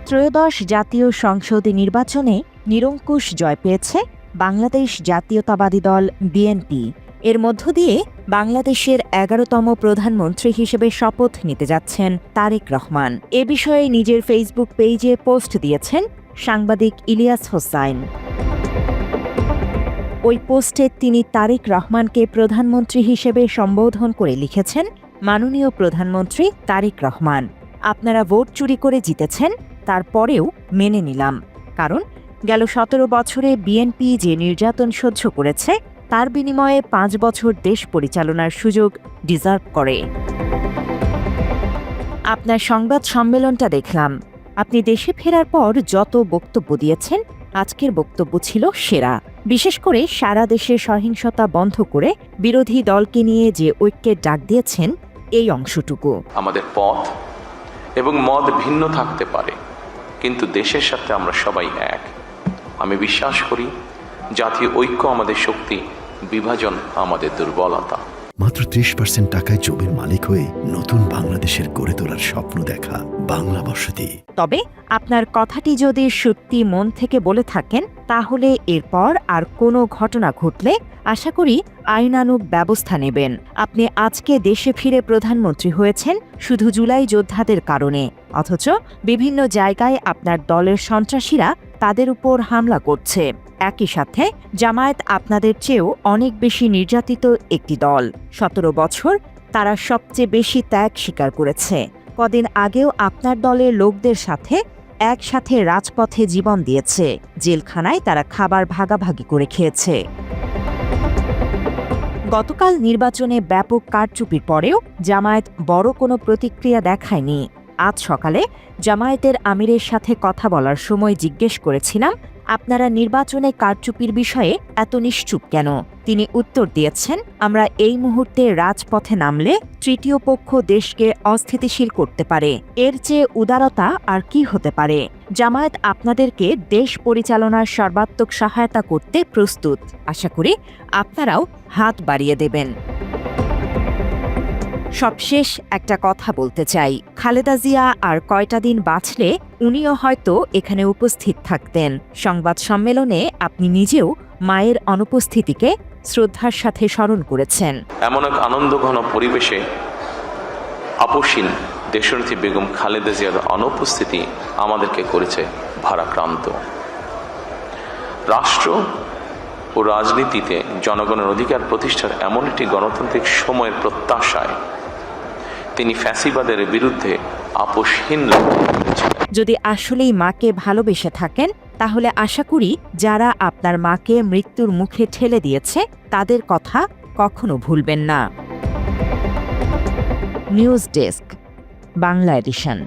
ত্রয়োদশ জাতীয় সংসদ নির্বাচনে নিরঙ্কুশ জয় পেয়েছে বাংলাদেশ জাতীয়তাবাদী দল বিএনপি। এর মধ্য দিয়ে বাংলাদেশের ১১তম প্রধানমন্ত্রী হিসেবে শপথ নিতে যাচ্ছেন তারেক রহমান। এ বিষয়ে নিজের ফেসবুক পেজে পোস্ট দিয়েছেন সাংবাদিক ইলিয়াস হোসাইন। ওই পোস্টে তিনি তারেক রহমানকে প্রধানমন্ত্রী হিসেবে সম্বোধন করে লিখেছেন, মাননীয় প্রধানমন্ত্রী তারেক রহমান, আপনারা ভোট চুরি করে জিতেছেন, তারপরেও মেনে নিলাম। কারণ গেল ১৭ বছরে বিএনপি যে নির্যাতন সহ্য করেছে তার বিনিময়ে ৫ বছর দেশ পরিচালনার সুযোগ ডিজার্ভ করে। আপনার সংবাদ সম্মেলনটা দেখলাম। আপনি দেশে ফেরার পর যত বক্তব্য দিয়েছেন, আজকের বক্তব্য ছিল সেরা। বিশেষ করে সারা দেশে সহিংসতা বন্ধ করে বিরোধী দলকে নিয়ে যে ঐক্যের ডাক দিয়েছেন, এই অংশটুকু। আমাদের পথ এবং মত ভিন্ন থাকতে পারে, কিন্তু দেশের সাথে আমরা সবাই এক। আমি বিশ্বাস করি জাতীয় ঐক্য আমাদের শক্তি, বিভাজন আমাদের দুর্বলতা। মাত্র ৩০% টাকায় জমির মালিক হয়ে নতুন বাংলাদেশের গড়ে তোলার স্বপ্ন দেখা বাংলা বসতি। তবে আপনার কথাটি যদি সত্যি মন থেকে বলে থাকেন, তাহলে এরপর আর কোনো ঘটনা ঘটলে আশা করি আইনানুগ ব্যবস্থা নেবেন। আপনি আজকে দেশে ফিরে প্রধানমন্ত্রী হয়েছেন শুধু জুলাই যোদ্ধাদের কারণে, অথচ বিভিন্ন জায়গায় আপনার দলের সন্ত্রাসীরা তাদের উপর হামলা করছে। একই সাথে জামায়াত আপনাদের চেয়েও অনেক বেশি নির্যাতিত একটি দল। ১৭ বছর তারা সবচেয়ে বেশি ত্যাগ স্বীকার করেছে। কদিন আগেও আপনার দলের লোকদের সাথে একসাথে রাজপথে জীবন দিয়েছে। জেলখানায় তারা খাবার ভাগাভাগি করে খেয়েছে। গতকাল নির্বাচনে ব্যাপক কারচুপির পরেও জামায়াত বড় কোনো প্রতিক্রিয়া দেখায়নি। আজ সকালে জামায়াতের আমিরের সাথে কথা বলার সময় জিজ্ঞেস করেছিলাম, আপনারা নির্বাচনে কারচুপির বিষয়ে এত নিশ্চুপ কেন? তিনি উত্তর দিয়েছেন, আমরা এই মুহূর্তে রাজপথে নামলে তৃতীয় পক্ষ দেশকে অস্থিতিশীল করতে পারে। এর চেয়ে উদারতা আর কি হতে পারে? জামায়াত আপনাদেরকে দেশ পরিচালনার সর্বাত্মক সহায়তা করতে প্রস্তুত। আশা করি আপনারাও হাত বাড়িয়ে দেবেন। সবশেষ একটা কথা বলতে চাই, খালেদা জিয়া আর কয়টা দিন বাঁচলে উনিও হয়তো এখানে উপস্থিত থাকতেন। সংবাদ সম্মেলনে আপনি নিজেও মায়ের অনুপস্থিতিকে শ্রদ্ধার সাথে স্মরণ করেছেন। এমন এক আনন্দঘন পরিবেশে আপসীন দেশনেত্রী বেগম খালেদা জিয়ার অনুপস্থিতি আমাদেরকে করেছে ভারাক্রান্ত। রাষ্ট্র ও রাজনীতিতে জনগণের অধিকার প্রতিষ্ঠার এমন একটি গণতান্ত্রিক সময়ের প্রত্যাশায় তিনি ফ্যাসিবাদের বিরুদ্ধে আপোষহীন লড়াই করেছিলেন। যদি আসলেই মাকে ভালোবেসে থাকেন, তাহলে আশা করি যারা আপনার মাকে মৃত্যুর মুখে ঠেলে দিয়েছে তাদের কথা কখনো ভুলবেন না। News desk, Bangla addition.